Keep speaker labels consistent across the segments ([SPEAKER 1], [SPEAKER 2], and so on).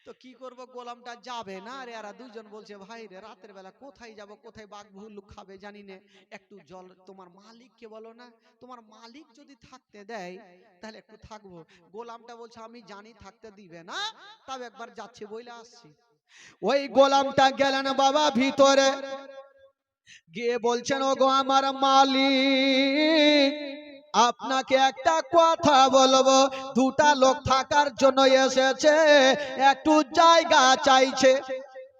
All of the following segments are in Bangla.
[SPEAKER 1] তো কি করব, গোলামটা যাবে না রে। আর দুইজন বলছে ভাই রে রাতের বেলা কোথায় যাব, কোথায় বাঘ ভুল্লুক খাবে জানি না, একটু জল তোমার মালিককে বলো না, তোমার মালিক যদি থাকতে দেয় তাহলে একটু থাকবো। গোলামটা বলছে আমি জানি থাকতে দিবে না, তবে একবার যাচ্ছি বইলে আসছি। ওই গোলামটা গেলেন বাবা ভিতরে, গিয়ে বলছেন ওগো আমার মালিক, আপনাকে একটা কথা বলবো, দুটা লোক থাকার জন্য এসেছে, একটু জায়গা চাইছে।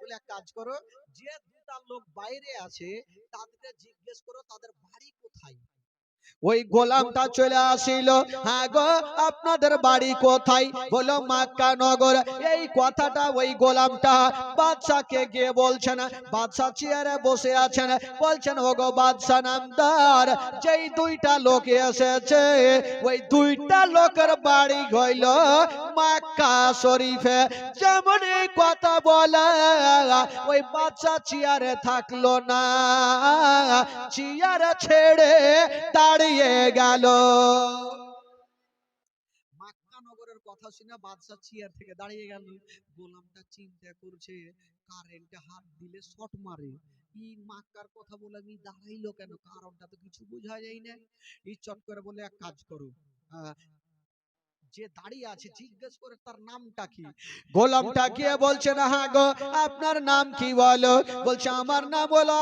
[SPEAKER 1] বলে এক কাজ করো, যে দুটা লোক বাইরে আছে তাদেরকে জিজ্ঞেস করো তাদের বাড়ি কোথায়। ওই গোলামটা চলে আসিল, হ্যাঁ গো আপনাদের বাড়ি কোথায়? বলো মক্কা নগর। এই কথাটা ওই গোলামটা বাদশাকে গিয়ে বলছেন। বাদশা চেয়ারে বসে আছেন, বলছেন ওগো বাদশা নামদার, যেই দুইটা লোক এসেছে ওই দুইটা লোকের বাড়ি হইল মক্কা শরীফে। যেমন এই কথা বলা ওই বাদশা চেয়ারে থাকলো না, চেয়ার ছেড়ে দাঁড়িয়ে গেল। মক্কা নগরের কথা শুনে বাদশা চেয়ার থেকে দাঁড়িয়ে গেল। গোলামটা চিন্তা করছে, কারেন্টে হাত দিলে শর্ট মারে, এই মক্কার কথা বলে আমি দাঁড়াইলো কেন, কারণটা তো কিছু বোঝা যায় না। এই চট করে বলে এক কাজ করো, যে দাঁড়িয়ে আছে জিজ্ঞেস করে তার নামটা কি। গোলামটা গিয়ে বলছে না হ্যাঁ গো আপনার নাম কি বলো। বলছে আমার নাম হলো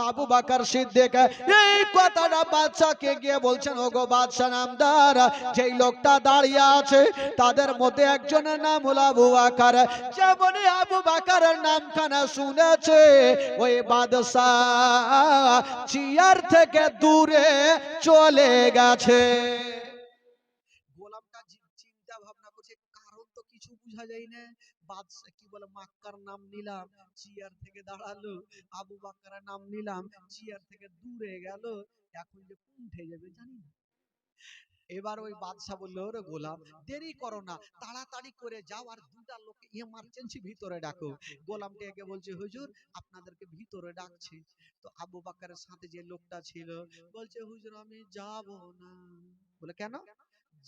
[SPEAKER 1] আবু বকর সিদ্দিক। এই কথাটা বাদশাকে গিয়ে বলছেন ওগো বাদশা নামদার, যেই লোকটা দাঁড়িয়ে আছে তাদের মধ্যে একজনের নাম হলো আবু বকর। যেমনই আবু বকরের নামখানা শুনেছে ওই বাদশা চেয়ার থেকে দূরে চলে গেছে। গোলামটা চিন্তা ভাবনা করছে, কারণ তো কিছু বোঝা যায় না। বাদশা কি বলে মক্কার নাম নিলাম, চেয়ার থেকে দাঁড়ালো, আবু বকরের নাম নিলাম, চেয়ার থেকে দূরে গেল, এখন যে উঠে যাবে জানি না। এবার ওই বাদশা বলল ওরে গোলাম দেরি করো না, তাড়াতাড়ি করে যাও আর দুটা লোককে ইমার্জেন্সি ভিতরে ডাকো। গোলামটি একে বলছে হুজুর আপনাদেরকে ভিতরে ডাকছি। তো আবু বকরের সাথে যে লোকটা ছিল বলছে হুজুর আমি যাব না। বলে কেন?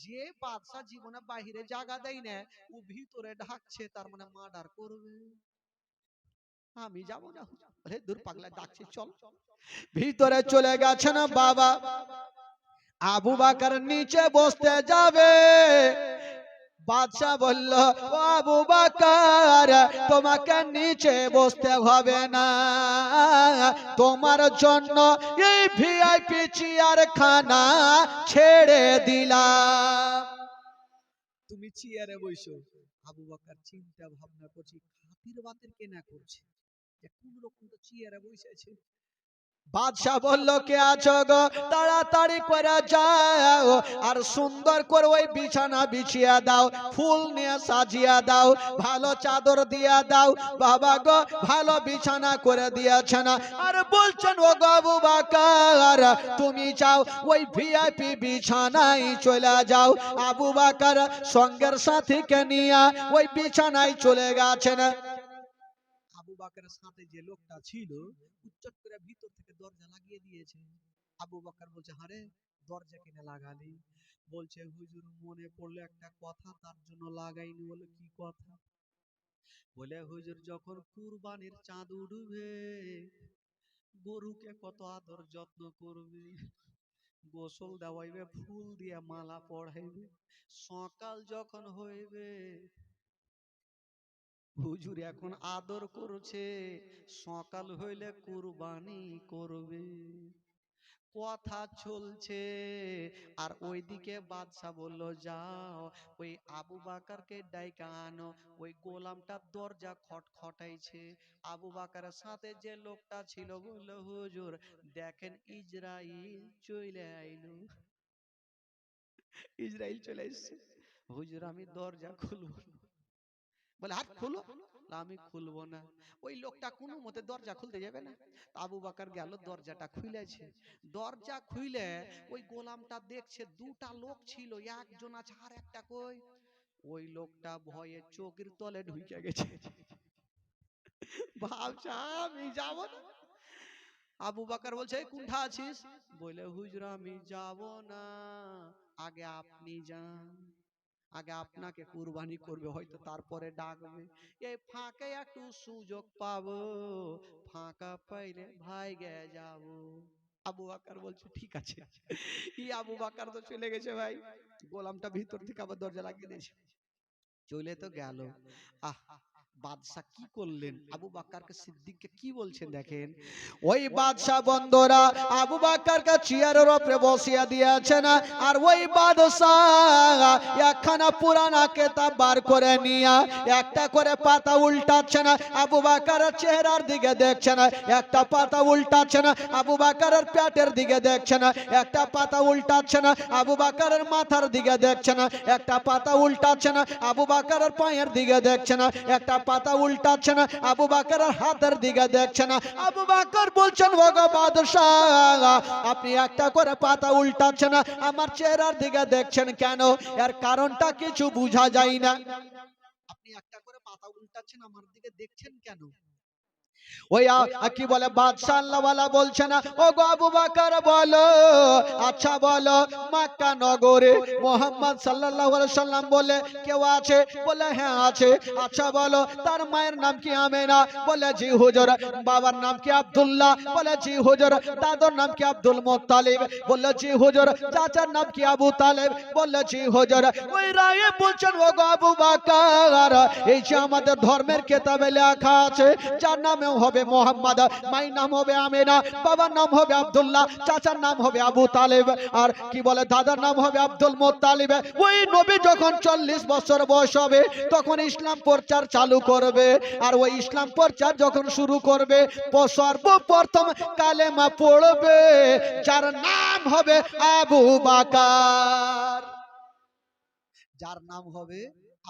[SPEAKER 1] যে বাদশা জীবনে বাহিরে জায়গা দেয় না ও ভিতরে ঢাকছে, তার মানে মার্ডার করবে, আমি যাব না। বলে দূর পাগলা, ডাকছি চল। ভিতরে চলে গেছে না বাবা, আবু বকর নিচে বসতে যাবে, বাদশা বলল ও আবু বকর তোমাকে নিচে বসতে হবে না, তোমার জন্য এই ভিআইপি চেয়ার খানা ছেড়ে দিলাম, তুমি চেয়ারে বসো। আবু বকর চিন্তা ভাবনা করছে, খাতির বাতির কেনা করছে, কোন রকম তো চেয়ারে বসেছে। বাদশা বলল কে আছো গো, তাড়াতাড়ি করে যাও আর সুন্দর করে ওই বিছানা বিছিয়ে দাও, ফুল নিয়ে সাজিয়ে দাও, ভালো চাদর দিয়ে দাও। বাবা গো ভালো বিছানা করে দিয়েছেন, আর বলছেন ও গো আবু বকর তুমি যাও ওই ভিআইপি বিছানায় চলে যাও। আবু বকর সঙ্গের সাথীকে নিয়ে ওই বিছানায় চলে গেছেন। আবু বকরের সাথে যে লোকটা ছিল উচ্চট করে ভিতর থেকে দরজা লাগিয়ে দিয়েছে। আবু বকর বলছে আরে দরজা কিনে লাগালি? বলছে হুজুর মনে পড়লো একটা কথা তার জন্য লাগাইনি। বলে কি কথা? বলে হুজুর যখন কুরবানির চাঁদ উঠবে গরুকে কত আদর যত্ন করবে, গোসল দেওয়াইবে, ফুল দিয়ে মালা পড়াইবে, সকাল যখন হইবে হুজুর এখন আদর করছে, সকাল হইলে কুরবানি করবে। কথা চলছে আর ওইদিকে বাদশা বলল যাও ওই আবু বকরকে ডাইকা আনো। ওই গোলামটা দরজা খটখটাইছে। আবু বকরের সাথে যে লোকটা ছিল বলল হুজুর দেখেন ইসরাইল চলে আইলো, ইসরাইল চলে এসেছে। হুজুর আমি দরজা খুলবো না। বলে আর খুলো। আমি খুলবো না। ওই লোকটা কোনো মতে দরজা খুলতে যাবে না। আবু বকর গেল দরজাটা খুলেছে। দরজা খুলে ওই গোলামটা দেখছে দুটা লোক ছিল, একজন আছে আর একটা কই। ওই লোকটা ভয়ে চোখের তলে ঢুকে গেছে। ভাবছে আমি যাব না। আবু বকর বলছে কোনটা আছিস? বলে হুজুর আমি যাব না, আগে আপনি যান। আগে আপনাকে কুরবানি করবে, হয়তো তারপরে ডাকবে। এই ফাঁকে একটু সুযোগ পাবো, ফাঁকা পাইলে ভাই গে যাবো। আবু বকর বলছে ঠিক আছে। ই আবু বকর তো চলে গেছে ভাই, গোলামটা ভিতর থেকে আবার দরজা লাগিয়ে দিয়েছে, চলে তো গেল। আহ, বাদশাহ কি করলেন, আবু বকরকে সিদ্দিককে কি বলছেন দেখেন। ওই বাদশাহ বন্ধুরা আবু বকরকে চেয়ারের উপরে বসিয়ে দিয়েছে না, আর ওই বাদশাহ একখানা পুরানা কিতাব বার করে নিয়ে একটা করে পাতা উল্টাচ্ছে না, আবু বকরের চেহারার দিকে দেখছে না, একটা পাতা উল্টাচ্ছে না, আবু বকরের পেটের দিকে দেখছে না, একটা পাতা উল্টাচ্ছে না, আবু বকরের মাথার দিকে দেখছে না, একটা পাতা উল্টাচ্ছে না, আবু বকরের পায়ের দিকে দেখছে না, একটা পাতা উল্টাচ্ছে না, আবু বকরের হাতের দিকে দেখছে না। আবু বকর বলছেন ওগো বাদশাহ, আপনি একটা করে পাতা উল্টাচ্ছেন না, আমার চেহারার দিকে দেখছেন কেন? এর কারণটা কিছু বোঝা যায় না। আপনি একটা করে পাতা উল্টাচ্ছেন, আমার দিকে দেখছেন কেন? ওই কি বলে বাদশাহ আল্লাহওয়ালা বলছে না, ও গো আবু বকর বলো, আচ্ছা বলো মক্কা নগরে মুহাম্মদ সাল্লাল্লাহু আলাইহি সাল্লাম বলে কেউ আছে? বলে হ্যাঁ আছে। আচ্ছা বলো তার মায়ের নাম কি আমেনা? বলে জি হুজুর। বাবার নাম কি আব্দুল্লাহ? বলে জি হুজুর। দাদার নাম কি আব্দুল মুত্তালিব? বলে জি হুজুর। চাচার নাম কি আবু তালেব? বলে জি হুজুর। ওই রায়ে বলছেন ও গো আবু বকর, এই যে আমাদের ধর্মের কিতাবে লেখা আছে, যার নামে হবে মোহাম্মদ, মায়ের নাম হবে আমেনা, বাবার নাম হবে আব্দুল্লাহ, চাচার নাম হবে আবু তালেব, আর কি বলে দাদার নাম হবে আব্দুল মুত্তালিব। ওই নবী যখন 40 বছর বয়স হবে তখন ইসলাম প্রচার চালু করবে, আর ওই ইসলাম প্রচার যখন শুরু করবে সর্বপ্রথম কালেমা পড়বে, যার নাম হবে আবু বকর, যার নাম হবে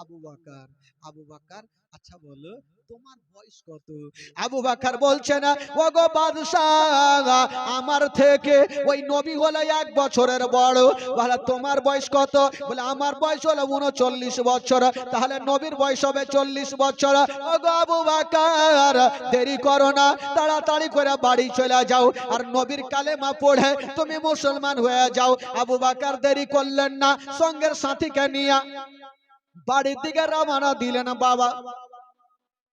[SPEAKER 1] আবু বকর। আবু বকর আচ্ছা বলো তোমার বয়স কত? আবু বকর বলছে না, ওগো বাদশাহ আমার থেকে ওই নবী হলো 1 বছরের বড়। বলে তোমার বয়স কত? বলে আমার বয়স হলো 39 বছর। তাহলে নবীর বয়স হবে 40 বছর। ওগো আবু বকর দেরি করো না, তাড়াতাড়ি করে বাড়ি চলে যাও আর নবীর কালেমা পড়ে তুমি মুসলমান হয়ে যাও। আবু বকর দেরি করলেন না, সঙ্গের সাথীকে নিয়ে বাড়ির দিকে রওনা দিলেন বাবা।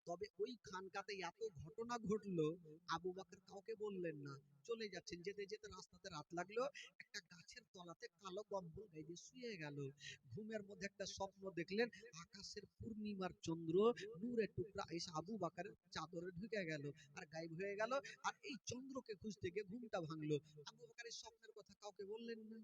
[SPEAKER 1] তবে ওই খানকাতে এত ঘটনা ঘটলো, আবু বকর কাউকে বললেন না, চলে যাচ্ছেন। যেতে যেতে রাস্তাতে রাত লাগলো, একটা গাছের তলাতে কালো কম্বল গায়ে শুয়ে গেল। ঘুমের মধ্যে একটা স্বপ্ন দেখলেন, আকাশের পূর্ণিমার চন্দ্র নূরের টুকরা এসে আবু বকরের চাদরে ঢুকে গেল আর গায়েব হয়ে গেল। আর এই চন্দ্রকে খুঁজতে গিয়ে ঘুমটা ভাঙলো। আবু বকর এই স্বপ্নের কথা কাউকে বললেন না,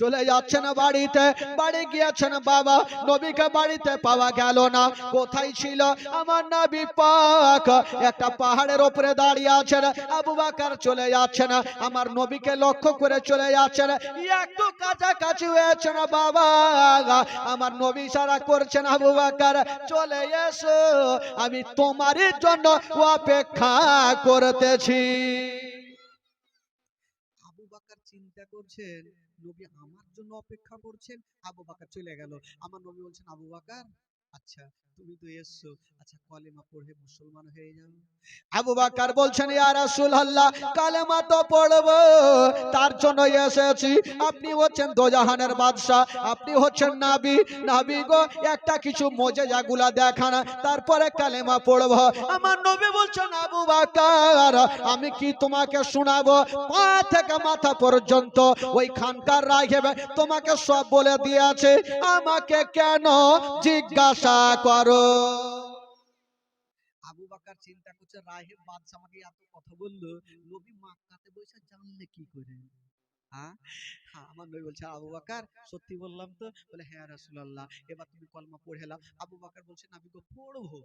[SPEAKER 1] চলে যাচ্ছেন বাড়িতে। বাড়ি গিয়েছেন বাবা, নবীকে বাড়িতে পাওয়া গেল না। কোথায় ছিল আমার নবী পাক? একটা পাহাড়ের উপরে দাঁড়িয়ে আছেন। আবু বকর চলে যাচ্ছেন, আমার নবীকে লক্ষ্য করে চলে যাচ্ছেন। একটু কাছাকাছি হয়েছেন বাবা, আমার নবী ইশারা করছেন, আবু বকর চলে এসো, আমি তোমারই জন্য অপেক্ষা করতেছি। আবু বকর চিন্তা করছেন নবী আমার জন্য অপেক্ষা করছেন। আবু বকর চলে গেল। আমার নবী বলছেন, আবু বকর আচ্ছা তুমি তো এসছো, আচ্ছা কলেমা পড়ে মুসলমান হয়ে যাও। আবু বকর বলছেন, ইয়া রাসূলুল্লাহ কলেমা তো পড়বো, তার জন্য এসেছি। আপনি হচ্ছেন দোজাহানের বাদশা, আপনি হচ্ছেন নবী, নবী গো একটা কিছু মুজিজাগুলা দেখান, তারপরে কলেমা পড়বো। আমার নবী বলছেন, আবু বকর আমি কি তোমাকে শোনাবো? পা থেকে মাথা পর্যন্ত ওই খানকার রাহিব তোমাকে সব বলে দিয়েছে, আমাকে কেন জিজ্ঞাসা করো? আবু বকর চিন্তা করছে, রাহিব বাদশা আমাকে এত কথা বললো, নবী মক্কাতে বসে জানলে কি করে? হ্যাঁ, আমার নবী বলছে, আবু বকর সত্যি বললাম তো? বলে হ্যাঁ রাসূলুল্লাহ। এবার তুমি কলমা পড়ে নাও। আবু বকর বলছে, নবী গো পড়বো,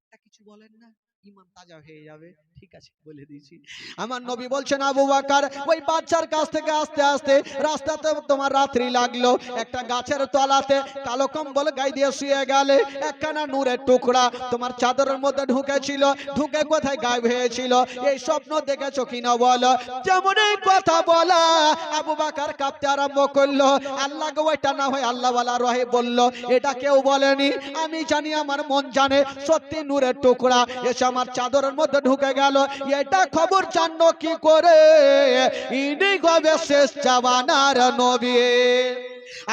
[SPEAKER 1] একটা কিছু বলেন না, ঈমান তাজা হয়ে যাবে। ঠিক আছে বলে দিয়েছি। আমার নবী বলছেন, আবু বকর ওই বাচ্চার কাছ থেকে আস্তে আস্তে রাস্তাতে তোমার রাত্রি লাগলো, একটা গাছের তলাতে কালো কম্বল গায়ে দিয়ে শুয়ে গেলে, একখানা নূরের টুকরা তোমার চাদরের মধ্যে ঢুকেছিল, ঢুকে কোথায় গায়েব হয়েছিল? এই স্বপ্ন দেখেছো কিনা বলো? যেমন এই কথা বলা আবু বকর কাঁপতে আরম্ভ করলো। আল্লাহ গো এটা না হয় আল্লাহওয়ালা রহে বলল, এটা কেউ বলেনি, আমি জানি, আমার মন জানে, সত্যি নূরের টুকরা এসে আমার চাদরের মধ্যে ঢুকে গেল। এটা খবর জানলো কি করে? ইনি হবে শেষ জামানার নবী।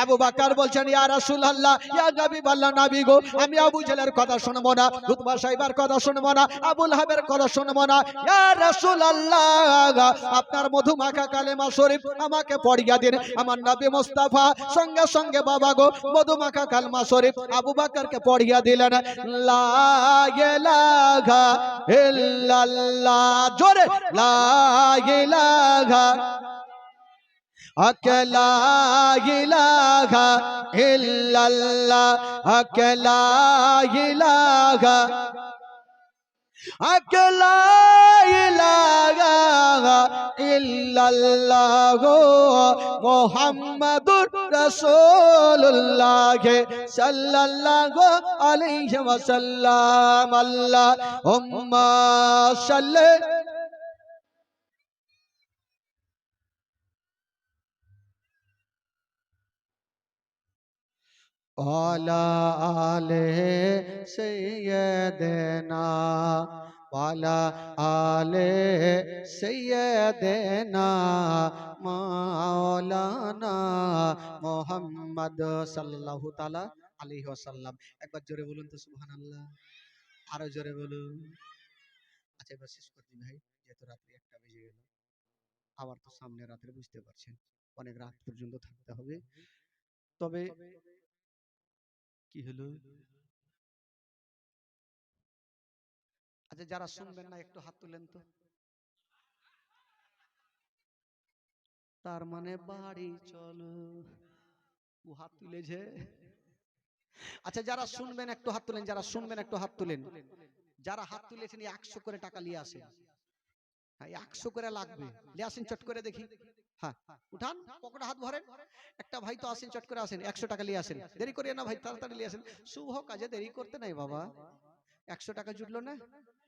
[SPEAKER 1] আবু বকর বলছেন ইয়া রাসূলুল্লাহ ইয়া হাবিবাল্লাহ নবী গো, আমি আবু জেহেলের কথা শুনবো না, উতবা সাহেবের কথা শুনবো না, আবু লাহাবের কথা শুনবো না। ইয়া রাসূলুল্লাহ আপনার মধুমাখা কালেমা শরীফ আমাকে পড়িয়ে দিন। আমার নবী মুস্তাফা সঙ্গে সঙ্গে বাবা গো মধুমাখা কালেমা শরীফ আবু বকরকে পড়িয়ে দিলেন। লা ইলাহা ইল্লাল্লাহ, জোরে লা ইলাহা আকলা ইলাহা ইল্লাল্লাহ, আকলা ইলাহা আকলা ইলাহা ইল্লাল্লাহ মুহাম্মাদুর রাসূলুল্লাহ সাল্লাল্লাহু আলাইহি ওয়াসাল্লাম। আল্লাহুম্মা সাল্লি আলা আলে সাইয়্যিদিনা ওয়ালা আলে সাইয়্যিদিনা মাওলানা মুহাম্মদ সাল্লাল্লাহু তাআলা আলাইহি ওয়াসাল্লাম। একবার জোরে বলুন তো সুবহানাল্লাহ, আরো জোরে বলুন। আচ্ছা এবার শেষ করে দিই ভাই, যেহেতু রাত্রি 1টা বেজে গেল, আবার তো সামনে রাত্রে বুঝতে পারছেন অনেক রাত পর্যন্ত থাকতে হবে। তবে কি হলো, আচ্ছা যারা শুনবেন না একটু হাত তুলেন তো। তার মানে বাড়ি চলো, ও হাত তুলেছে। আচ্ছা যারা শুনবেন একটু হাত তুলেন, যারা শুনবেন একটু হাত তুলেন। যারা হাত তুলেছেন 100 করে টাকা নিয়ে আসেন। হ্যাঁ 100 করে লাগবে, নিয়ে আসেন চট করে দেখি। হ্যাঁ উঠান পকেটে হাত ভরেন। একটা ভাই তো আসেন, চট করে আসেন, 100 টাকা নিয়ে আসেন, দেরি করিয়ে না ভাই, তাড়াতাড়ি নিয়ে আসেন। শুভ কাজে দেরি করতে নাই বাবা, 100 টাকা জুটলো না।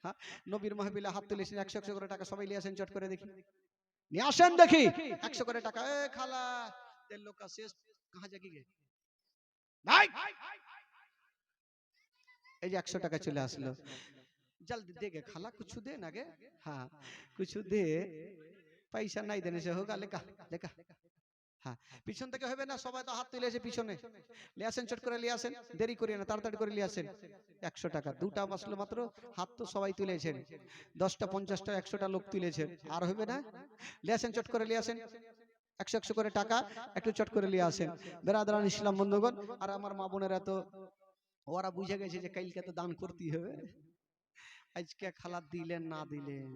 [SPEAKER 1] হ্যাঁ নবীর মাহফিলে হাত তুলেছেন, 100 করে টাকা সবাই নিয়ে আসেন চট করে দেখি, নিয়ে আসেন দেখি 100 করে টাকা। এ খালা তেল লোকা শেষ কাহা জাগি গে ভাই, এই যে 100 টাকা চলে আসলো, জলদি দে গে খালা, কিছু দে না গে। হ্যাঁ কিছু দে, পয়সা নাই দেনে সে হোগা, লেখা লেখা। হ্যাঁ পিছন থেকে হবে না, সবাই তো হাত তুলেছে পিছনে, লিয়ে আসেন চট করে লিয়ে আসেন, দেরি করিয়ে না, তাড়াতাড়ি করে লিয়ে আসেন। 100 টাকা দুটা বাসলো মাত্র, হাত তো সবাই তুলেছেন, 10টা 50টা 100টা লোক তুলেছেন, আর হবে না। লিয়ে আসেন চট করে লিয়ে আসেন, 100 করে টাকা একটু চট করে লিয়ে আসেন। বেরাদরান ইসলাম বন্ধুগণ, আর আমার মা বোনেরা তো ওরা বুঝে গেছে যে কালকে তো দান করতেই হবে। আজকে খালা দিলেন না দিলেন,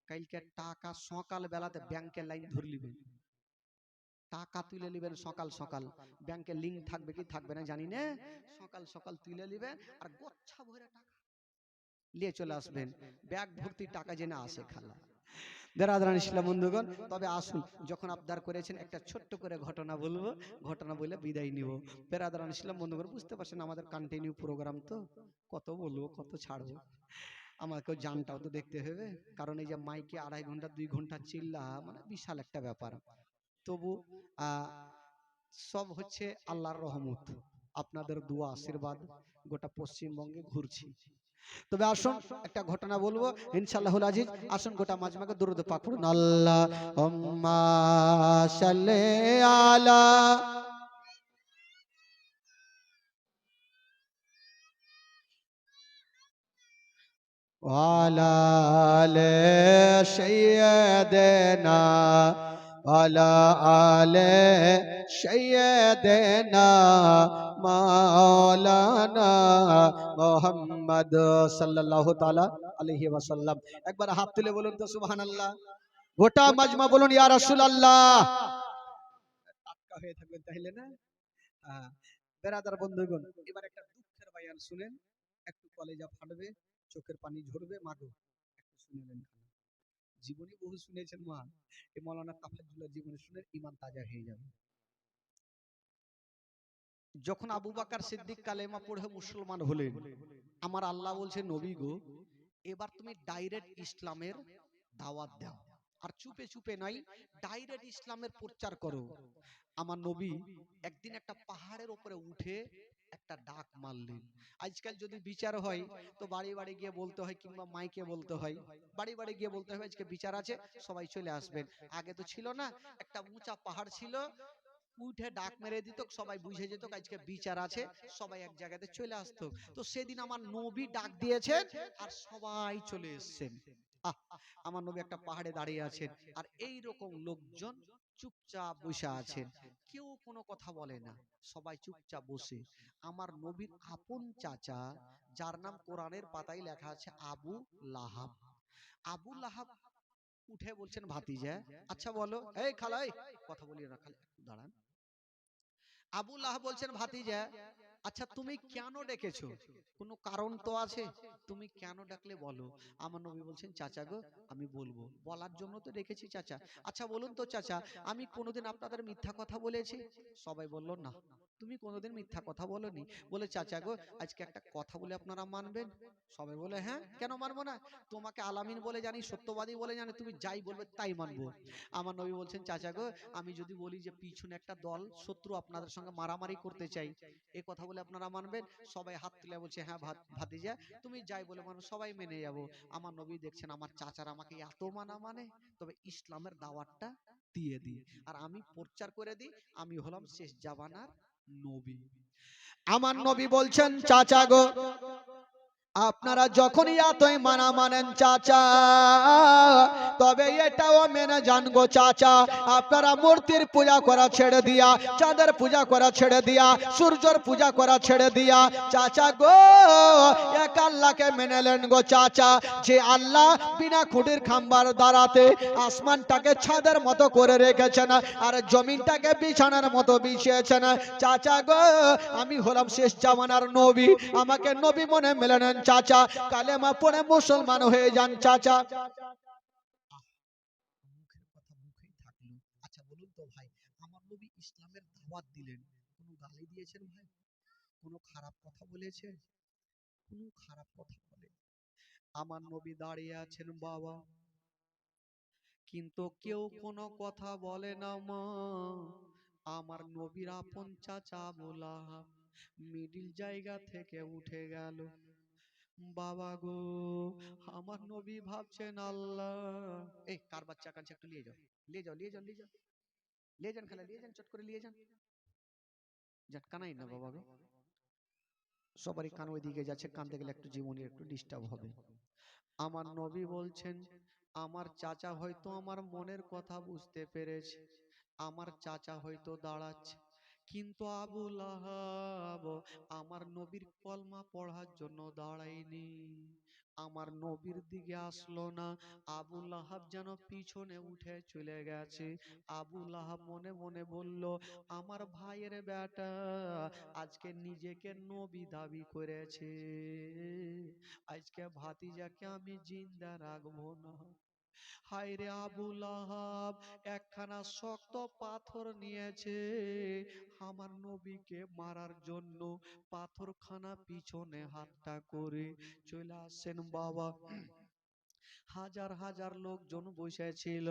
[SPEAKER 1] কালকে টাকা সকাল বেলাতে ব্যাংকের লাইন ধরে নিবেন, টাকা তুলে নিবেন সকাল সকাল, ব্যাংকের লিংক থাকবে কি থাকবে না জানি না, সকাল সকাল তুলে নিবেন আর গোচ্ছা ভরে টাকা নিয়ে চলে আসবেন, ব্যাগ ভর্তি টাকা যেন আসে খালা। বেরাদরান ইসলাম বন্ধুগণ, তবে আসুন যখন আবদার করেছেন একটা ছোট্ট করে ঘটনা বলবো, ঘটনা বলে বিদায় নিব। বেরাদরান ইসলাম বন্ধুগণ বুঝতে পারছেন আমাদের কন্টিনিউ প্রোগ্রাম তো, কত বলবো কত ছাড়বো, আমাকেও জানটাও তো দেখতে হবে, কারণ এই যে মাইকে 2.5 ঘন্টা 2 ঘন্টা চিল্লা মানে বিশাল একটা ব্যাপার। তবু সব হচ্ছে আল্লাহর রহমত, আপনাদের দোয়া আশীর্বাদ গোটা পশ্চিমবঙ্গে ঘুরছি। তবে আসুন একটা ঘটনা বলবো ইনশাআল্লাহুল আজিজ, আসুন গোটা মাজমাকে দুরূদ পাক পড়ুন। আল্লাহুম্মা সাল্লি আলা ওয়ালা আলে সাইয়্যিদিনা ওয়ালা আলে সাইয়্যিদিনা মাওলানা মুহাম্মদ সাল্লাল্লাহু তাআলা আলাইহি ওয়াসাল্লাম। একবার হাত তুলে বলুন তো সুবহানাল্লাহ, গোটা মাজমা বলুন ইয়া রাসূলুল্লাহ। টাটকা হয়ে থাকবেন তাইলে না। হ্যাঁ বেরাদার বন্ধুগণ, এবার একটা দুঃখের বয়ান শুনেন, একটু কলেজা ফাটবে, চোখের পানি ঝরবে, মাগো একটু শুনেলেন। জীবনী বহু শুনেছেন মা, এই মৌলানা তাফাজ্জুলের জীবনী শুনে ঈমান তাজা হয়ে যাবে। যখন আবু বকর সিদ্দিক কালেমা পড়ে মুসলমান হলেন, আমার আল্লাহ বলছে নবী গো এবার তুমি ডাইরেক্ট ইসলামের দাওয়াত দাও, আর চুপে চুপে নাই, ডাইরেক্ট ইসলামের প্রচার করো। আমার নবী একদিন একটা পাহাড়ের উপরে উঠে একটা ডাক মারলেন। আজকাল যদি বিচার হয় তো বাড়ি বাড়ি গিয়ে বলতে হয়, কিংবা মাইকে বলতে হয়, বাড়ি বাড়ি গিয়ে বলতে হয় আজকে বিচার আছে সবাই চলে আসবেন। আগে তো ছিল না, একটা উঁচা পাহাড় ছিল, উঠে ডাক মেরে দিত, সবাই বুঝে যেত আজকে বিচার আছে, সবাই এক জায়গাতে চলে আসতো। তো সেদিন আমার নবী ডাক দিয়েছেন আর সবাই চলে এসেছেন। আহ, আমার নবী একটা পাহাড়ে দাঁড়িয়ে আছেন, আর এই রকম লোকজন চুপচাপ বসে আছেন, কেউ কোনো কথা বলে না, সবাই চুপচাপ বসে। আমার নবীর আপন চাচা, যার নাম কোরআনের পাতায় লেখা আছে আবু লাহাব, আবু লাহাব উঠে বলছেন ভাতিজা, আচ্ছা বলো, এই খালাই কথা বলিও না, খালি একটু দাঁড়ান। আবু লাহাব বলছেন ভাতিজা, আচ্ছা তুমি কেন ডেকেছো? কোনো কারণ তো আছে, তুমি কেন ডাকলে বলো। আমার নবী বলছেন চাচা গো, আমি বলবো, বলার জন্য তো ডেকেছি চাচা। আচ্ছা বলুন তো চাচা, আমি কোনোদিন আপনাদের মিথ্যা কথা বলেছি? সবাই বলল না, তুমি কোনোদিন মিথ্যা কথা বলোনি। বলে চাচা গো, আজকে একটা কথা বলে আপনারা মানবেন? সবাই বলে হ্যাঁ, কেন মানবো না, তোমাকে আলামিন বলে জানি, সত্যবাদী বলে জানি, তুমি যাই বলবে তাই মানবো। আমার নবী বলছেন চাচা গো, আমি যদি বলি যে পিছনে একটা দল শত্রু আপনাদের সঙ্গে মারামারি করতে চাই, এই কথা বলে আপনারা মানবেন? সবাই হাত তুলে বলছে হ্যাঁ ভাতিজা, তুমি যাই বলে মানো, সবাই মেনে যাব। আমার নবী দেখছেন আমার চাচার আমাকে এত মানা মানে, তবে ইসলামের দাওয়াতটা দিয়ে দিই, আর আমি প্রচার করে দিই, আমি হলাম শেষ জামানার নবী। আমার নবী বলছেন চাচা গো, আপনারা যখনই এতই মানা মানেন চাচা, তবে এটাও মেনে যান গো চাচা, আপনারা মূর্তির পূজা করা ছেড়ে দিয়া, চাঁদের পূজা করা ছেড়ে দিয়া, সূর্যের পূজা করা ছেড়ে দিয়া, চাচা গো এক আল্লাহকে মেনে নেন গো চাচা, যে আল্লাহ বিনা খুঁটির খাম্বার দাঁড়াতে আসমানটাকে ছাদের মতো করে রেখেছেন, আর জমিনটাকে বিছানার মতো বিছিয়েছেন। চাচা গো, আমি হলাম শেষ জামানার নবী, আমাকে নবী মনে মেনে নেন চাচা, কালেমা পড়ে মুসলমান হয়ে যান চাচা। মুখের কথা মুখেই থাকলো। আচ্ছা বলুন তো ভাই, আমার নবী ইসলামের দাওয়াত দিলেন, কোনো গালি দিয়েছেন ভাই? কোনো খারাপ কথা বলেছে? কোনো খারাপ কথা বলে? আমার নবী দাঁড়িয়ে আছেন বাবা, কিন্তু কেউ কোনো কথা বলে না মা। আমার নবীর আপন চাচা আবু লাহাব মিডিল জায়গা থেকে উঠে গেল। বাবা গো, আমার নবী ভাবছেন আল্লাহ, এই কার বাচ্চা কাছে একটু নিয়ে যাও, নিয়ে যাও, নিয়ে যাও, নিয়ে যাও, নিয়ে যান, খেলা নিয়ে যান, চট করে নিয়ে যান, ঝটকানাই না বাবা গো। সবারই কান ওই দিকে যাচ্ছে, কানতে গেলে একটু জীবনের একটু ডিস্টার্ব হবে। আমার নবী বলছেন, আমার চাচা হয়তো আমার মনের কথা বুঝতে পেরেছে, আমার চাচা হয়তো দাঁড়াচ্ছে, কিন্তু আবু লাহাব আমার নবীর কলমা পড়ার জন্য দাঁড়ায়নি, আমার নবীর দিকে আসলো না। আবু লাহাব যেন পিছনে উঠে চলে গেছে। আবু লাহাব মনে মনে বলল, আমার ভাইয়ের বেটা আজকে নিজেকে নবী দাবি করেছে, আজকে ভাতিজাকে আমি জিন্দা রাখবো না। হায়রে আবু লাহাব একখানা শক্ত পাথর নিয়েছে আমার নবীকে মারার জন্য, পাথরখানা পিছনে হাতটা করে চলে আসেন বাবা। হাজার হাজার লোকজন বসেছিল,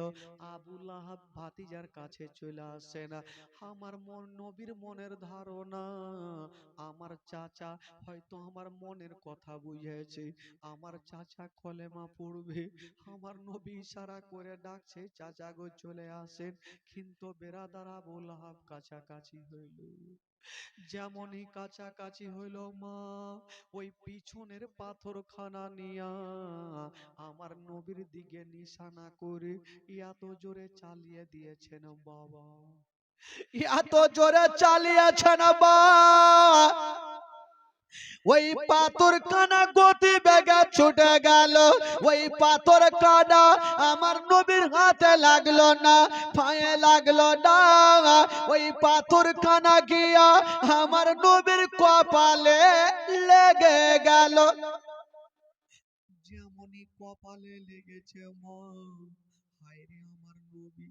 [SPEAKER 1] আবু লাহাব ভাতিজার কাছে চলে আসে না। আমার নবীর মনের ধারণা, আমার চাচা হয়তো আমার মনের কথা বুঝেছে, আমার চাচা কলেমা পড়বে। আমার নবী ইশারা করে ডাকছে, চাচা গো চলে আসেন, কিন্তু বেরাদার আবু লাহাব কাছাকাছি হইল। যেমনই কাছাকাছি হইল মা, ওই পিছনের পাথরখানা নিয়া আমার নবীর দিকে নিশানা করে এত জোরে চালিয়ে দিয়েছেন বাবা, এত জোরে চালিয়েছেন বাবা, ওই পাথর কানা গতি বেগে ছুটে গেল। ওই পাথর কানা আমার নবীর হাতে লাগলো না, পায়ে লাগলো না, ওই পাথর কানা গিয়া আমার নবীর কপালে লেগে গেল। যেমনই কপালে লেগেছে মা, হায়রে আমার নবী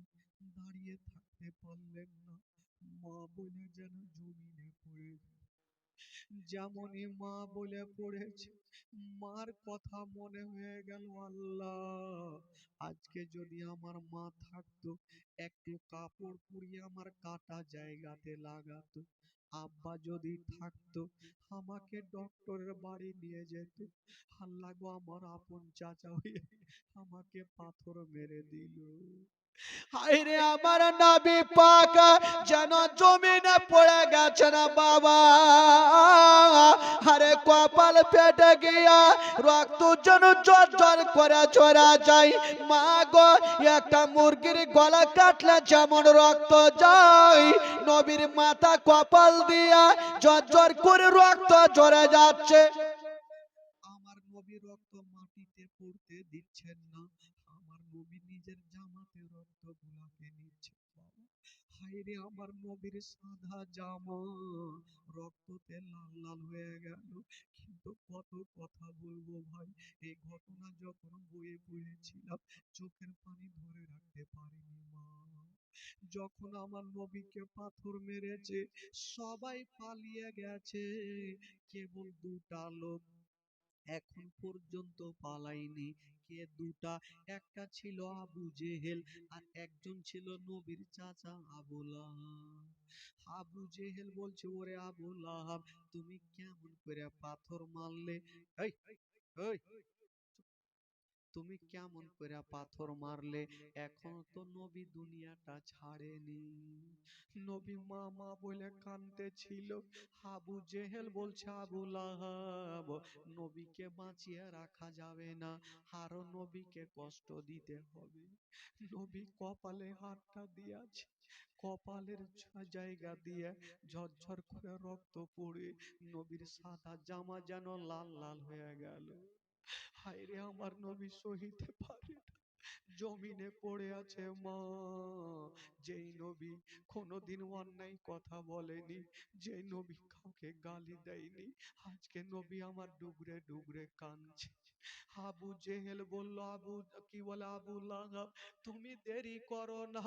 [SPEAKER 1] দাঁড়িয়ে থাকতে পারলেন না, মা বলে যেন জমিনে পড়ে। যেমনই মা বলে পড়েছে, মার কথা মনে হয়ে গেল, আল্লাহ আজকে যদি আমার মা থাকতো, একটু কাপড় পুড়িয়ে আমার কাটা জায়গাতে লাগাতো, আব্বা যদি থাকতো আমাকে ডক্টরের বাড়ি নিয়ে যেত, আল্লাহ গো আমার আপন চাচা হয়ে আমাকে পাথর মেরে দিল। হায়রে আমার নবী পাক যেন জমিনে পড়ে গেছে না বাবা, আরে কপাল ফেটে গিয়া রক্ত যেন ঝরঝর করে ঝরা যায়। মা গো, একটা মুরগির গলা কাটলে যেমন রক্ত যায়, নবীর মাথা কপাল দিয়া ঝরঝর করে রক্ত ঝরে যাচ্ছে। আমার নবী রক্ত মাটিতে পড়তে দিচ্ছেন না, আমার নবী নিজের জামাতে রক্ত গুলাকে নিচ্ছে বাবা। হায়রে আমার নবীর সাদা জামা রক্ততে লাল লাল হয়ে গেল। কিন্তু কত কথা বলবো ভাই, এই ঘটনা যখন বয়ে বয়েছিলাম চোখের পানি ধরে রাখতে পারিনি মা। যখন আমার নবীকে পাথর মেরেছে সবাই পালিয়ে গেছে, কেবল দুটা লোক এখন পর্যন্ত পালায়নি। কে দুটা? একটা ছিল আবু জেহেল আর একজন ছিল নবীর চাচা আবু লাহাব। আবু জেহেল বলছে, ওরে আবু লাহাব, তুমি কেমন করে পাথর মারলে? এই এই, তুমি কেমন করে পাথর মারলে? এখনো তো নবী দুনিয়াটা ছাড়েনি। নবী মা মা বলে কাঁদতেছিল। আবু জেহেল বলছে, আবু লাহাব, নবীকে বাঁচিয়ে রাখা যাবে না, আরো নবীকে কষ্ট দিতে হবে। নবী কপালে হাতটা দিয়েছে, কপালের জায়গা দিয়ে ঝরঝর করে রক্ত পড়ে নবীর সাদা জামা যেন লাল লাল হয়ে গেল। হায়রে আমার নবী সহিতে পারে না, জমিনে পড়ে আছে মা। যেই নবী কোনোদিন অন্যায় কথা বলেনি, যে নবী কাউকে গালি দেয়নি, আজকে নবী আমার ডুবরে ডুবরে কাঁদছে। আবু জেহেল বলল, আবু কি বলে, আবু লাহাব, তুমি দেরি করো না,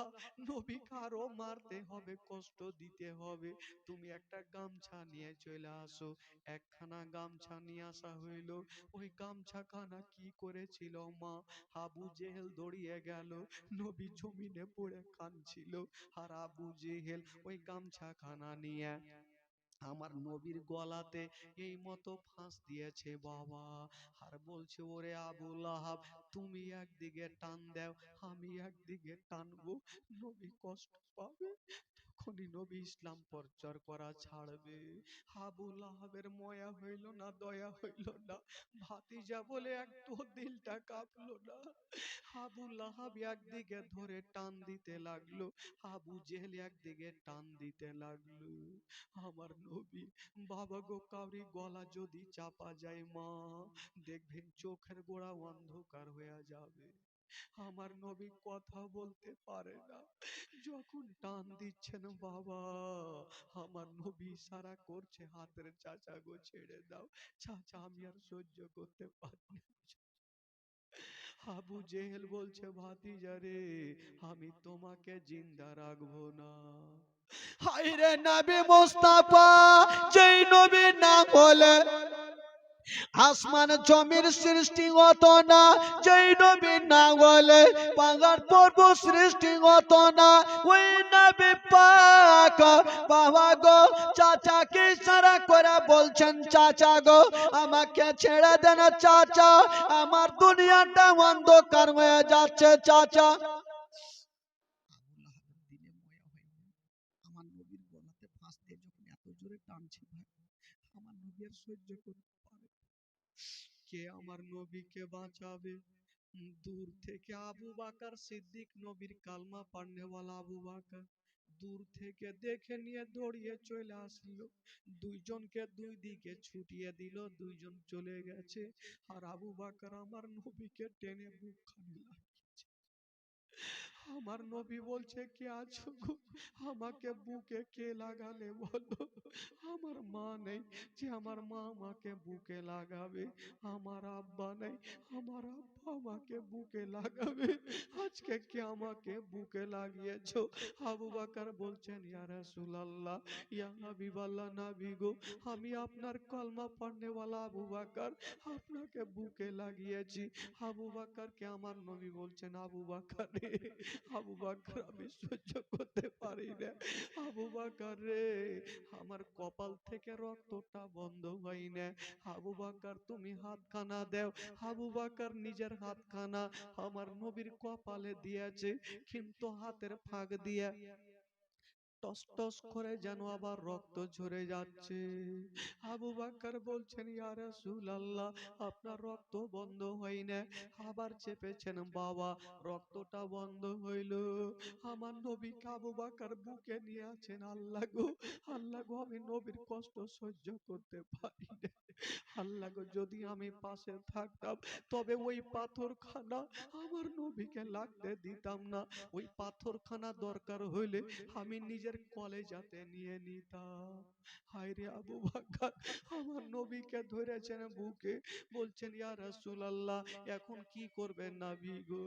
[SPEAKER 1] নবী কারো মারতে হবে, কষ্ট দিতে হবে, তুমি একটা গামছা নিয়ে চলে আসো। একখানা গামছা নিয়ে আসা হইল। ওই গামছা খানা কি করেছিল মা, আবু জেহেল দৌড়িয়ে গেল, নবী জমিনে পড়ে কাঁদছিল, আর আবু জেহেল ওই গামছা খানা নিয়ে আমার নবীর গলাতে এই মতো ফাঁস দিয়েছে বাবা। আর বলছে, ওরে আবু লাহাব, তুমি একদিকে টান দাও, আমি একদিকে টানবো, নবী কষ্ট পাবে, তখনই নবী ইসলাম প্রচার করা ছাড়বে। আবু লাহাবের ময়া হইল না, দয়া হইল না, ভাতিজা বলে একটু দিলটা কাঁপলো না। আবু লাহাব একদিকে ধরে টান দিতে লাগলো, আবু জেহেল একদিকে টান দিতে লাগলো। আমার নবী, বাবা গো, কাউরি গলা যদি চাপা যায় মা, দেখবেন চোখের গোড়া অন্ধকার হয়ে যাবে। আমার নবী কথা বলতে পারে না, যখন টান দিচ্ছেন বাবা, আমার নবী ইশারা করছে হাতের, চাচা গো ছেড়ে দাও, চাচা আমি আর সহ্য করতে পারি না। আবু জেহেল বলছে, ভাতিজা রে, আমি তোমাকে জিন্দা রাখবো না। হায়রে নবী মুস্তাফা, যেই নবীর নাম বলে আসমান জমির সৃষ্টি হতো না, যেই নবীর নাম বলে পাহাড় পর্বত সৃষ্টি হতো না। ওই নবী পাক বাবা গো চাচাকে ইশারা করে বলছেন, চাচা গো আমাকে ছেড়ে দেন চাচা, আমার দুনিয়াটা অন্ধকার হয়ে যাচ্ছে চাচা। আবু লাহাবের দিলে ময়া হয়নি, আমার নবীর গলাতে ফাঁস দিয়ে যখন এত জোরে টানছে ভাই, আমার নবী আর সহ্য করতে পারে, কে আমার নবীকে বাঁচাবে? দূর থেকে আবু বাকার সিদ্দিক, নবীর কালমা পড়নেওয়ালা আবু বাকার, দূর থেকে দেখে নিয়ে দৌড়িয়ে চলে আসলো, দুইজনকে দুই দিকে ছুটিয়ে দিল, দুইজন চলে গেছে, আর আবু বাকার আমার নবীকে টেনে বুক খানে লাগিয়েছে। আমার নবী বলছে, কে আছো গো, আমাকে বুকে কে লাগালে বলো। আমার মা নেই যে আমার মা আমাকে বুকে লাগাবে, আমার আব্বা নেই আমার আব্বা আমাকে বুকে লাগাবে, আজকে কে আমাকে বুকে লাগিয়েছো? আবু বকর বলছেন, ইয়া রাসূলুল্লাহ, ইয়া হাবিবাল্লাহ, নবী গো, আমি আপনার কলমা পড়নেওয়ালা আবু বকর, আপনাকে বুকে লাগিয়েছি। আবু বকরকে আমার নবী বলছেন, আবু বকর রে, আবু বকর আমি সহ্য করতে পারি না। আবু বকর রে, আমার কপাল থেকে রক্তটা বন্ধ হয় না। আবু বকর তুমি হাতখানা দাও। আবু বকর নিজের হাতখানা আমার নবীর কপালে দিয়েছে, কিন্তু হাতের ফাঁক দিয়ে টস টস করে যেন আবার রক্ত ঝরে যাচ্ছে। আবু বকর বলছেন, ইয়া রাসূলুল্লাহ, আপনার রক্ত বন্ধ হয় না। আবার চেপেছেন, বাবা রক্তটা বন্ধ হইল। আমার নবীকে আবু বকর বুকে নিয়ে আছেন। আল্লাহ গো, আল্লাহ গো, আমি নবীর কষ্ট সহ্য করতে পারি না। আল্লাহ গো, যদি আমি পাশে থাকতাম তবে ওই পাথরখানা আমার নবীকে লাগতে দিতাম না। ওই পাথরখানা দরকার হইলে আমি নিজের কলেজাতে নিয়ে নিতাম। হায়রে আবু বকর আমার নবীকে ধরেছেন বুকে, বলছেন, ইয়া রাসূলুল্লাহ, এখন কি করবেন নবী গো?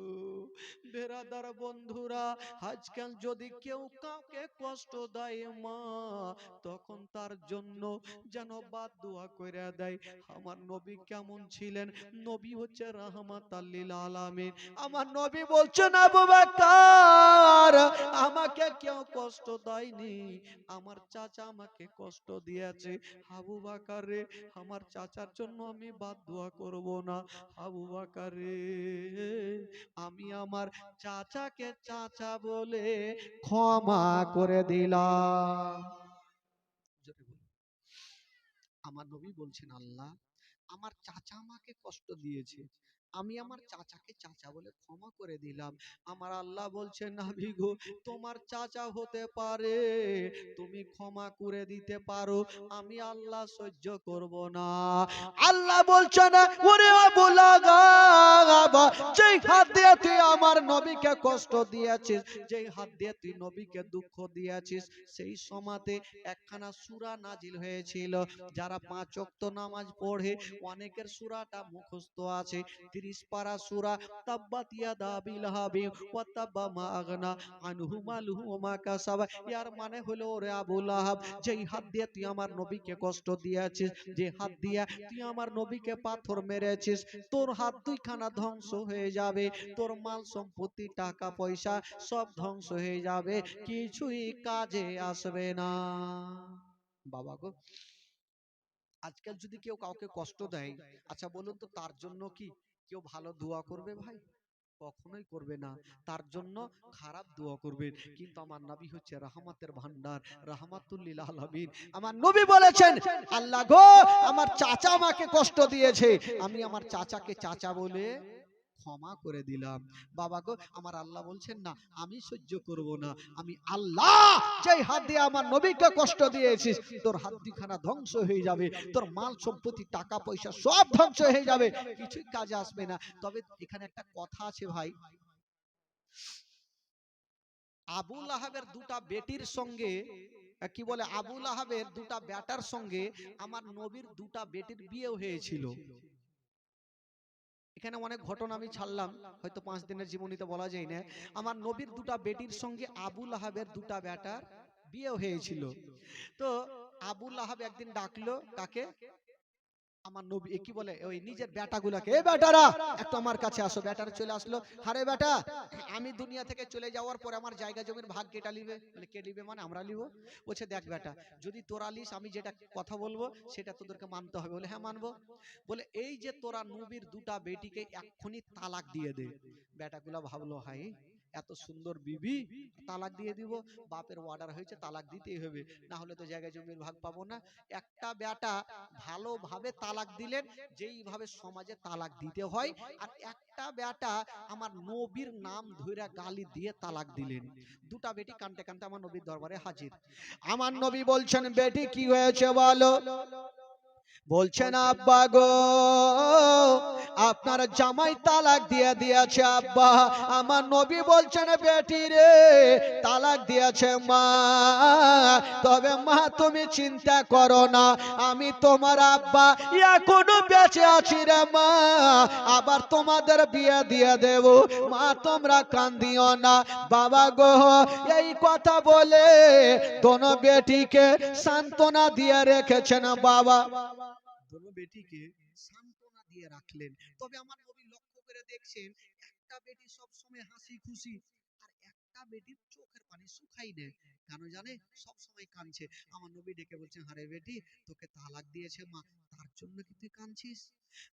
[SPEAKER 1] বেরাদার বন্ধুরা, আজকাল যদি কেউ কাউকে কষ্ট দেয় মা, তখন তার জন্য যেন বাদ দোয়া করে দেয়। আমার নবী কেমন ছিলেন? নবী হচ্ছে রাহমাতাল লিল আলামিন। আমার নবী বলছেন, আবু বকর আমাকে কেউ কষ্ট দেয়নি, আমার চাচা আমাকে কষ্ট দিয়েছে। আবু বকর রে, আমার চাচার জন্য আমি বাদ দোয়া করব না। আবু বকর রে, আমি আমার চাচাকে চাচা বলে ক্ষমা করে দিলাম। আমার নবী বলছেন, আল্লাহ আমার চাচা আমাকে কষ্ট দিয়েছে, আমি আমার চাচাকে চাচা বলে ক্ষমা করে দিলাম। আমার আল্লাহ বলছেন, নবী গো, তোমার চাচা হতে পারে, তুমি ক্ষমা করে দিতে পারো, আমি আল্লাহ সহ্য করব না। আল্লাহ বলছেন, ওরে আবু লাহাব, যেই হাত দিয়ে তুই আমার নবীকে কষ্ট দিয়েছিস, যেই হাত দিয়ে তুই নবীকে দুঃখ দিয়েছিস, সেই সময়তে একখানা সূরা নাজিল হয়েছিল। যারা 5 ওয়াক্ত নামাজ পড়ে অনেকের সূরাটা মুখস্থ আছে। 30 পারা সূরা, তাব্বাত ইয়াদা আবি লাহাবি ওয়া তাব্বা মা আগনা আনহু মালুহু ওয়া মা কাসাবা। এর মানে হলো, ওরে আবু লাহাব, যেই হাত দিয়ে তুই আমার নবীকে কষ্ট দিয়েছিস, যে হাত দিয়ে তুই আমার নবীকে পাথর মেরেছিস, তোর হাত দুইখানা ধ্বংস হয়ে যাবে, তোর মাল সম্পত্তি টাকা পয়সা সব ধ্বংস হয়ে যাবে, কিছুই কাজে আসবে না। বাবা গো, আজকাল যদি কেউ কাউকে কষ্ট দেয়, আচ্ছা বলুন তো, তার জন্য কি কেউ ভালো দোয়া করবে ভাই? কখনোই করবে না, তার জন্য খারাপ দোয়া করবেন। কিন্তু আমার নবী হচ্ছে রহমতের ভান্ডার, রাহমাতুল লিল আলামিন। আমার নবী বলেছেন, আল্লাহ গো, আমার চাচা আমাকে কষ্ট দিয়েছে, আমি আমার চাচাকে চাচা বলে ক্ষমা করে দিলাম। বাবা গো, আমার আল্লাহ বলছেন, না আমি সহ্য করব না, আমি আল্লাহ যেই হাত দিয়ে আমার নবীকে কষ্ট দিয়েছিস, তোর হাত দুখানা ধ্বংস হয়ে যাবে, তোর মাল সম্পত্তি টাকা পয়সা সব ধ্বংস হয়ে যাবে, কিছুই কাজে আসবে না। তবে এখানে একটা কথা আছে ভাই, আবু লাহাবের দুটা বেটির সঙ্গে, কি বলে, আবু লাহাবের দুটা বেটার সঙ্গে আমার নবীর দুটা বেটির বিয়ে হয়েছিল। এখানে অনেক ঘটনা আমি ছাড়লাম, হয়তো 5 দিনের জীবনীতে বলা যায় না। আমার নবীর দুটা বেটির সঙ্গে আবু লাহাবের দুটা বেটার বিয়ে হয়েছিল। তো আবু লাহাব একদিন ডাকলো কাকে? আমার নবী, কি বলে, ওই নিজের বেটাগুলাকে, এ বেটারা একটু আমার কাছে আসো। বেটারা চলে আসলো। আরে বেটা, আমি দুনিয়া থেকে চলে যাওয়ার পর আমার জায়গা জমির ভাগ কেটা লিবে? বলে, কে লিবে মানে? আমরা লিব। বলছে, দেখ বেটা, যদি তোরা লিস, আমি যেটা কথা বলবো সেটা তোদেরকে মানতে হবে। বলে, হ্যাঁ মানবো। বলে, এই যে তোরা নবীর দুটা বেটিকে এক্ষুনি তালাক দিয়ে দে। বেটাগুলা ভাবলো, হাই এত সুন্দর বিবি, তালাক দিয়ে দিব? বাপের অর্ডার হয়েছে, তালাক দিতেই হবে, না হলে তো জায়গা জমির ভাগ পাবো না। একটা বেটা ভালোভাবে তালাক দিলেন, যেইভাবে সমাজে তালাক দিতে হয়। আর একটা বেটা আমার নবীর নাম ধইরা গালি দিয়ে তালাক দিলেন। দুটা বেটি কানতে কানতে আমার নবীর দরবারে হাজির। আমার নবী বলছেন, বেটি কি হয়েছে বলো? বলছেন, আব্বা গো, আপনার জামাই তালাক দিয়ে দিয়েছে আব্বা। আমার নবী বলছেন, বেটি রে, তালাক দিয়েছে মা, তবে মা তুমি চিন্তা করো না, আমি তোমার আব্বা এখনো বেঁচে আছি রে মা, আবার তোমাদের বিয়ে দিয়ে দেব, মা তোমরা কান্দিও না। বাবা গো, এই কথা বলে দোনো বেটিকে সান্ত্বনা দিয়ে রেখেছেন বাবা। দোনো বেটিকে সান্ত্বনা দিয়ে রাখলেন। তবে আমার নবী লক্ষ্য করে দেখছেন, একটা বেটি সব সময় হাসি খুশি, আর একা বেটির চোখের পানি শুকাই না, কেন জানে সব সময় কাঁদছে। আমার নবী ডেকে বলছেন, আরে বেটি, তোকে তালাক দিয়েছে মা, তার জন্য কি তুই কাঁদছিস?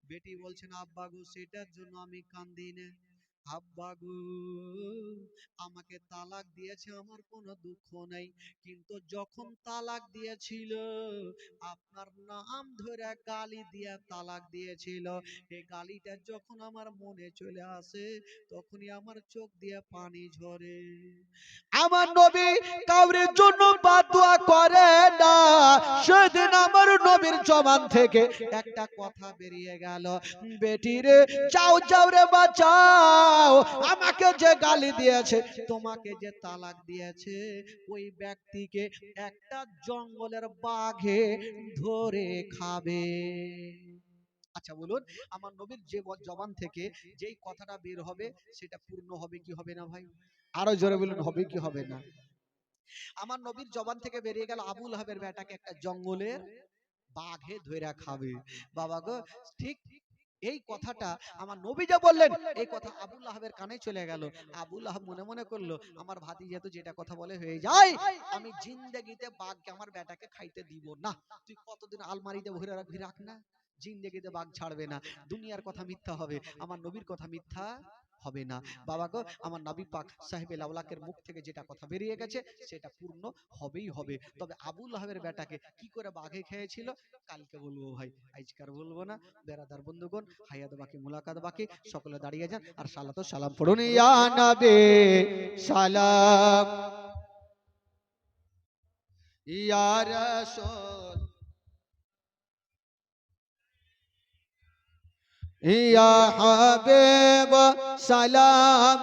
[SPEAKER 1] বেটি বলছেন, আব্বা গো, সেটার জন্য আমি কান্দি না। আব্বা গো, আমাকে তালাক দিয়েছে, আমার কোনো দুঃখ নাই, কিন্তু যখন তালাক দিয়েছিল আপনার নাম ধরে গালি দিয়ে তালাক দিয়েছিল, এই গালিটা যখন আমার মনে চলে আসে তখনই আমার চোখ দিয়ে পানি ঝরে। আমার নবী কাউরের জন্য বাদদুয়া করে না। সেদিন আমার নবীর জবান থেকে একটা কথা বেরিয়ে গেল, বেটিরে যাও যাও রে বাঁচাও, আমাকে যে গালি দিয়েছে, তোমাকে যে তালাক দিয়েছে, ওই ব্যক্তিকে একটা জঙ্গলের বাঘে ধরে খাবে। আচ্ছা বলুন, আমার নবীর যে জবান থেকে যেই কথাটা বের হবে সেটা পূর্ণ হবে কি হবে না ভাই? আরো জোরে বলুন, হবে কি হবে না? আমার নবীর জবান থেকে বেরিয়ে গেল, আবুল আহাবের বেটাকে একটা জঙ্গলের বাঘে ধইরা খাবে। বাবা গো, ঠিক এই কথাটা আমার নবী যা বললেন, এই কথা আবুল আহাবের কানে চলে গেল। আবুল আহাব মনে মনে করলো, আমার ভাতিজা তো যেটা কথা বলে হয়ে যায়, আমি জিন্দেগিতে বাঘকে আমার বেটাকে খাইতে দিব না। তুই কতদিন আলমারিতে ভরে রাখবি, রাখ না, জিন্দেগিতে বাঘ ছাড়বে না। দুনিয়ার কথা মিথ্যা হবে, আমার নবীর কথা মিথ্যা হবে না। বাবা গো, আমার নবী পাক সাহেবে লাউলাকের মুখ থেকে যেটা কথা বেরিয়ে গেছে সেটা পূর্ণ হবেই হবে। তবে আবুল আহাবের বেটাকে কি করে বাঘে খেয়েছিল কালকে বলবো ভাই, আজকার বলবো না। বেরাদার বন্ধুগণ, হায়াত বাকি, মুলাকাত বাকি, সকলে দাঁড়িয়ে যান আর সালাত ও সালাম পড়ুন। ইয়া নবী সালাম, ইয়া রাসূল, ইয়া হাবিব সালাম।